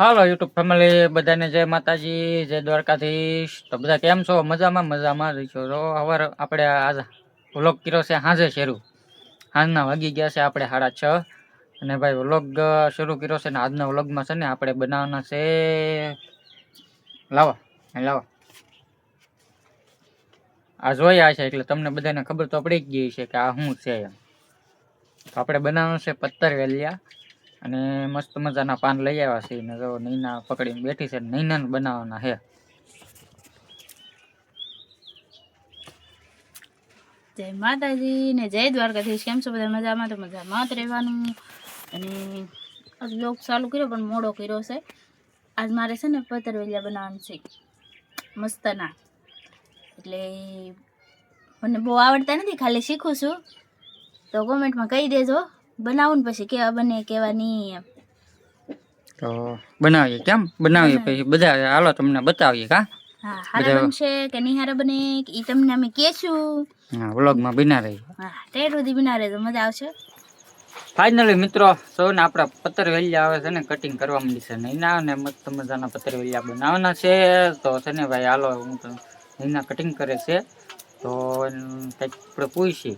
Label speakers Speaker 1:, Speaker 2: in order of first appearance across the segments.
Speaker 1: હાલો YouTube family બધાને જય માતાજી, જય દ્વારકાધીશ. તો બધા કેમ છો? મજામાં રહીશો. તો હવે આપણે આજ વ્લોગ કર્યો છે સાંજે શરૂ. સાંજના વાગી ગયા છે આપણે 6:30 અને ભાઈ વ્લોગ શરૂ કર્યો છે ને આજના વ્લોગમાં છે ને આપણે બનાવવાના છે લાવો આ જોયા છે એટલે તમને બધાને ખબર તો પડી જ ગઈ છે કે આ શું છે એમ. તો આપણે બનાવવાનું છે પત્તર વેલિયા અને મસ્ત મજાના પાન લઈ આવ્યા છે ને જો નૈના પકડીને બેઠી છે. નૈના બનાવવાના છે.
Speaker 2: જય માતાજી ને જય દ્વારકાધીશ. કેમ છો બધા? મજામાં? તો મજામાં જ રહેવાનું. અને વ્લોગ ચાલુ કર્યો પણ મોડો કર્યો છે. આજ મારે છે ને પતરવેલિયા બનાવવાનું છે મસ્તના. એટલે મને બહુ આવડતા નથી, ખાલી શીખું છું. તો કોમેન્ટમાં કહી દેજો બનાવું ને પછી કેવા બને કેવા નહીં એમ.
Speaker 1: તો બનાવીએ. કેમ બનાવીએ? પછી બધા હાલો તમને બતાવીએ.
Speaker 2: હા, હારા બનશે કે નહીં હારા બને એ તમને અમે કહેશું.
Speaker 1: હા, વ્લોગમાં બના રહી.
Speaker 2: હા, ટેડ સુધી બના રહેજો, મજા આવશે.
Speaker 1: ફાઇનલી મિત્રો સૌને આપણા પત્તર વેલિયા આવે છે ને કટિંગ કરવા માંડી છે નૈના ને મસ્ત મજાના પત્તર વેલિયા બનાવવાના છે. તો છે ને ભાઈ હાલો હું તો નૈના કટિંગ કરે છે તો કંઈક આપણે પૂછીએ.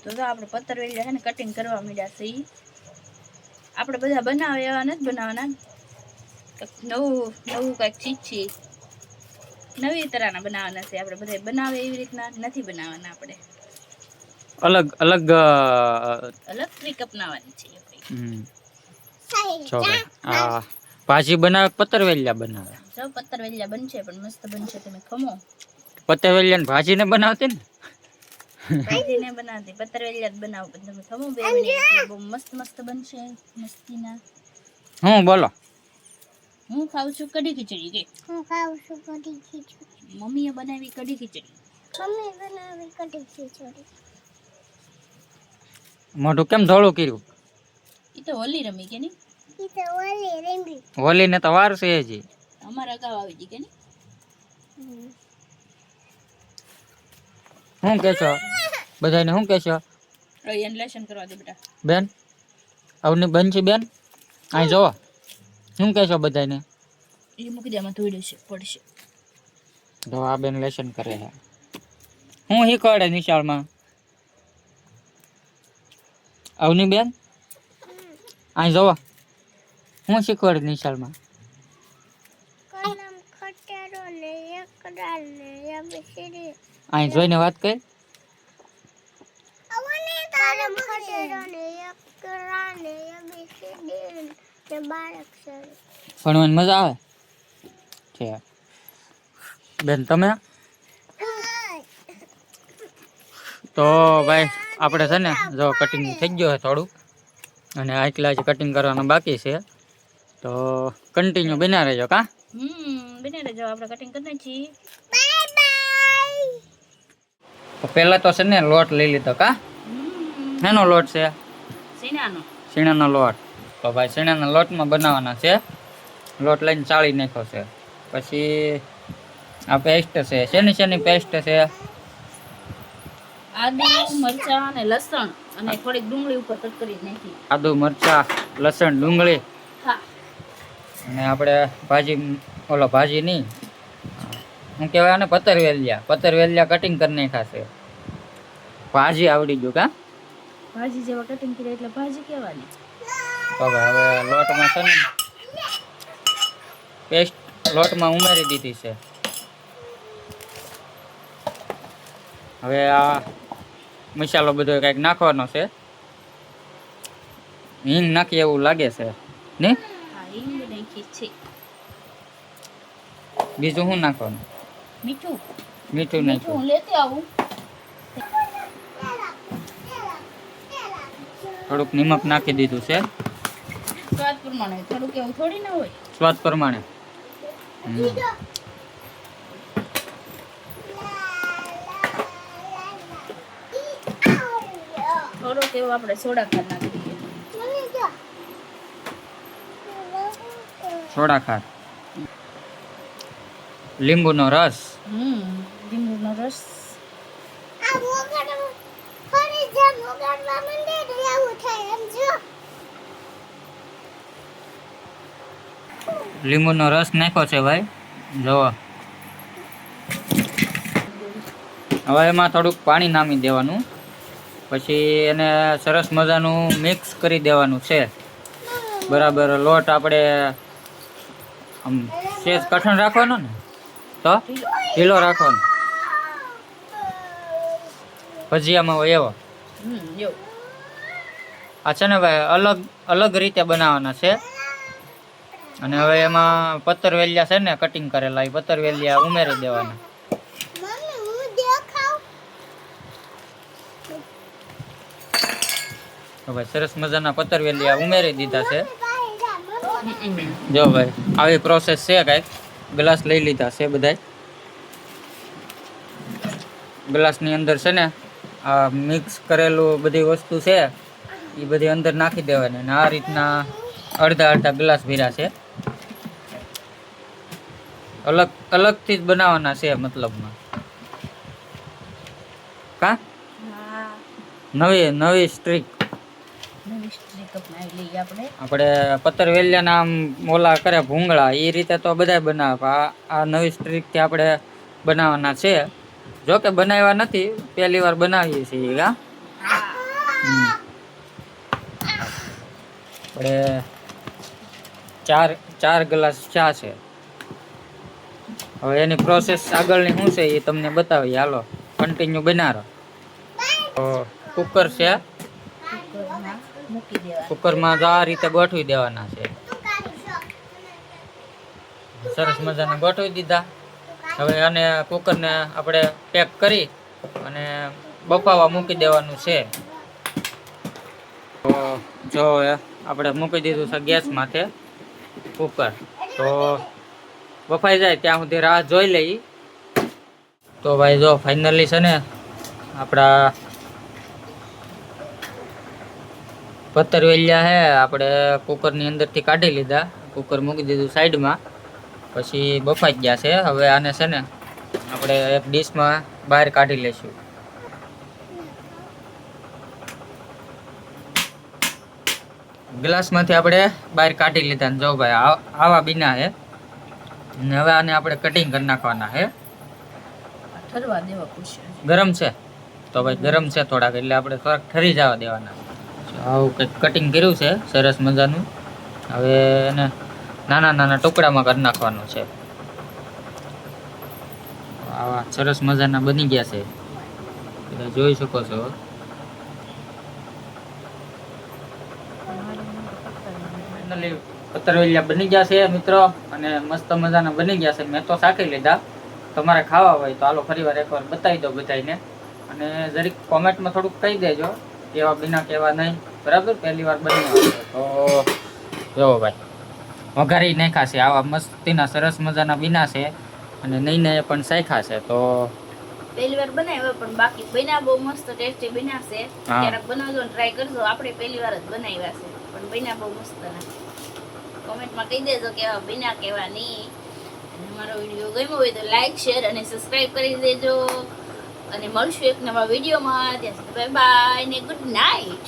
Speaker 2: તો આપણે પત્તર વેલિયા છે ને કટિંગ કરવા માંડ્યા છે. આપણે બધા બનાવે એવા નથી બનાવવાના. નવું કંઈક શીખીએ, નવી તરહના બનાવવાના છે. આપણે બધા બનાવે એવી રીતના નથી બનાવવાના. આપણે
Speaker 1: અલગ
Speaker 2: ટ્રીક અપનાવવાની છે.
Speaker 1: ભાજી બનાવે પત્તર વેલિયા બનાવે.
Speaker 2: જો પત્તર વેલિયા બનશે પણ મસ્ત બનશે. તમે ખમો.
Speaker 1: પત્તર વેલિયા ને ભાજી ને બનાવતી ને
Speaker 2: ભાજી ને બનાવતી પત્તર વેલિયા જ બનાવો પણ તમે ખમો 2 મિનિટ. બહુ મસ્ત બનશે. મસ્તીના.
Speaker 1: હું બોલો.
Speaker 2: હું ખાઉં છું કઢી ખીચડી. કે
Speaker 3: હું ખાઉં છું કઢી ખીચડી.
Speaker 2: મમ્મીએ બનાવી કઢી ખીચડી.
Speaker 3: મમ્મી બનાવી કઢી ખીચડી.
Speaker 1: મોઢું કેમ ધોળું કર્યું?
Speaker 2: ઈ તો હોલી રમી કે નહીં?
Speaker 3: ઈ તો હોલી રમી.
Speaker 1: હોલી ને તો વાર છે હજી.
Speaker 2: અમારા ગાવ આવી ગઈ કે નહીં?
Speaker 1: શું કે છો બધાને? શું કે છો?
Speaker 2: એને લેશન કરવા દે બેટા.
Speaker 1: બેન અવની બેન છે બેન અહીં જોવો. શું કે છો બધાને?
Speaker 2: એ મૂકી દે, આમાં ધોઈ દેશે પડશે.
Speaker 1: તો આ બેન લેશન કરે છે. હું શીખવાડે નિશાળમાં? અવની બેન અહીં જોવો. હું શીખવાડે નિશાળમાં?
Speaker 3: કલમ ખટેરો ને એકડા ને એબીસીડી.
Speaker 1: અહીં જોઈને વાત કરી.
Speaker 3: આવને કલમ ખટેરો ને એકડા ને એબીસીડી ને બાળક છે.
Speaker 1: ભણવાની મજા આવે છે બેન? તમે તો ભાઈ આપણે છે ને જો કટિંગ થઈ ગયો છે થોડું અને આટલા જ કટિંગ કરવાનું બાકી છે. તો કન્ટિન્યુ બના રહેજો.
Speaker 2: બને રહેજો. આપણે કટિંગ કરી નાખીએ.
Speaker 3: Bye bye.
Speaker 1: તો પહેલા તો છે ને લોટ લઈ લીધો. એનો લોટ છે શીણાનો લોટ. તો ભાઈ શીણાના લોટમાં બનાવવાના છે. લોટ લઈને ચાળી નાખ્યો છે. પછી આ પેસ્ટ છે. શેની પેસ્ટ છે?
Speaker 2: આદુ મરચાં અને લસણ અને થોડીક ડુંગળી ઉપર કટ કરી નાખી.
Speaker 1: આદુ મરચા લસણ ડુંગળી.
Speaker 2: હા.
Speaker 1: અને આપણે ભાજી નહીં શું કહેવાય ને પત્તર વેલિયા કટિંગ કરી નાખ્યા છે. ભાજી આવડી ગયું.
Speaker 2: ભાજી જેવા કટિંગ કરી એટલે ભાજી કહેવાની.
Speaker 1: તો હવે લોટમાં છે ને પેસ્ટ લોટમાં ઉમેરી દીધી છે. હવે આ મસાલો બધો કંઈક નાખવાનો છે. હિંગ નાખી એવું લાગે છે ને?
Speaker 2: હા, હિંગ નાખી છે.
Speaker 1: બીજું શું નાખવાનું? મીઠું નાખ્યું.
Speaker 2: હું લેતી આવું.
Speaker 1: થોડુંક નિમક નાખી દીધું છે.
Speaker 2: સ્વાદ પ્રમાણે. થોડુંક એવું થોડી ના હોય.
Speaker 1: સ્વાદ પ્રમાણે.
Speaker 2: થોડોક એવું આપણે સોડા ખાંડ નાખી દઈએ.
Speaker 1: સોડા ખાંડ, લીંબુનો રસ.
Speaker 2: લીંબુનો રસ.
Speaker 3: આ વગર ફરી જેમ વગરવા મંડે તો એવું થાય એમ જો.
Speaker 1: લીંબુનો રસ નાખ્યો છે ભાઈ, જુઓ. હવે એમાં થોડુંક પાણી નામી દેવાનું, પછી એને સરસ મજાનું મિક્સ કરી દેવાનું છે. બરાબર લોટ આપણે આમ સેજ કઠણ રાખવાનો ને, તો ઢીલો રાખવાનો. ભજીયામાં હોય એવો.
Speaker 2: એવું.
Speaker 1: આ છે ને ભાઈ અલગ અલગ રીતે બનાવવાના છે. અને હવે એમાં પતરવેલિયા છે ને કટિંગ કરેલા, એ પતરવેલિયા ઉમેરી દેવાના.
Speaker 3: મમ્મી હું દેખાવ.
Speaker 1: તો ભાઈ સરસ મજાના પતરવેલિયા ઉમેરી દીધા છે.
Speaker 3: મમ્મી
Speaker 1: જો ભાઈ આવી પ્રોસેસ છે. કાંઈક ગ્લાસ લઈ લીધા છે બધાય. ગ્લાસની અંદર છે ને આ મિક્સ કરેલું બધી વસ્તુ છે એ બધી અંદર નાખી દેવાની. અને આ રીતના અડધા અડધા ગ્લાસ ભર્યા છે. અલગ અલગથી જ બનાવવાના છે મતલબમાં. કા
Speaker 2: હા.
Speaker 1: નવી નવી સ્ટ્રીક
Speaker 2: નવી સ્ટ્રીક અપનાવી લઈએ આપણે.
Speaker 1: આપણે પતરવેલિયાના આમ મોલા કરે ભૂંગળા એ રીતે તો બધાય બનાવે. આ નવી સ્ટ્રીકથી આપણે બનાવવાના છે. જો કે બનાવ્યા નથી, પહેલી વાર બનાવીએ છીએ. હા આપણે ચાર ગ્લાસ ચા છે. હવે એની પ્રોસેસ આગળની શું છે એ તમને બતાવીએ. હાલો કન્ટિન્યુ બનારો. તો કુકર છે,
Speaker 2: કુકરમાં મૂકી દેવા.
Speaker 1: કુકરમાં તો આ રીતે ગોઠવી દેવાના છે. સરસ મજાના ગોઠવી દીધા. હવે આને કુકરને આપણે પેક કરી અને બફાવા મૂકી દેવાનું છે. તો જો આપણે મૂકી દીધું છે ગેસ માથે કુકર. તો બફાઈ જાય ત્યાં સુધી રાહ જોઈ લઈ. તો ભાઈ જો ફાઇનલી છે ને આપણા પતરવેલિયા હે આપણે કુકરની અંદરથી કાઢી લીધા. કુકર મૂકી દીધું સાઈડમાં. પછી બફાઈ ગયા છે. હવે આને છે ને આપણે એક ડીશમાં બહાર કાઢી લઈશું. ગ્લાસમાંથી આપણે બહાર કાઢી લીધા ને જો ભાઈ આવા બીના છે. ને હવે આને આપણે કટિંગ કરી નાખવાના છે.
Speaker 2: ઠરવા દેવા પૂછ્યું.
Speaker 1: ગરમ છે તો ભાઈ ગરમ છે થોડાક, એટલે આપણે થોડાક ઠરી જવા દેવાના. આવું કંઈક કટિંગ કર્યું છે સરસ મજાનું. હવે એને નાના નાના ટુકડામાં કરી નાખવાનું છે. આવા સરસ મજાના બની ગયા છે, બધા જોઈ શકો છો. ફાઇનલી પતરવેલિયા બની ગયા છે મિત્રો, અને મસ્ત મજાના બની ગયા છે. મેં તો શાકી લીધા. તમારે ખાવા હોય તો હાલો ફરીવાર એકવાર બતાવી દો બધાને. અને જરીક કોમેન્ટમાં થોડુંક કહી દેજો કેવા બીના કેવા નહીં. બરાબર, પહેલી વાર બની તો જોવો ભાઈ વઘારી નાખ્યા છે. આવા મસ્તીના સરસ મજાના બીના છે. અને નહીં એ પણ શાખ્યા છે. તો
Speaker 2: પહેલી વાર બનાવ્યો પણ બાકી બન્યા બહુ મસ્ત ટેસ્ટી બન્યા છે.
Speaker 1: હા.
Speaker 2: ક્યારેક બનાવજો ને ટ્રાય કરજો. આપણે પહેલી વાર જ બનાવ્યા છે પણ બન્યા બહુ મસ્ત ના. કોમેન્ટમાં કહી દેજો કેવા બન્યા કેવા નહીં. અને મારો વિડીયો ગમ્યો હોય તો લાઈક શેર અને સબસ્ક્રાઇબ કરી દેજો. અને મળશું એક નવા વિડીયોમાં. ત્યાં સુધી બાય બાય ને ગુડ નાઇટ.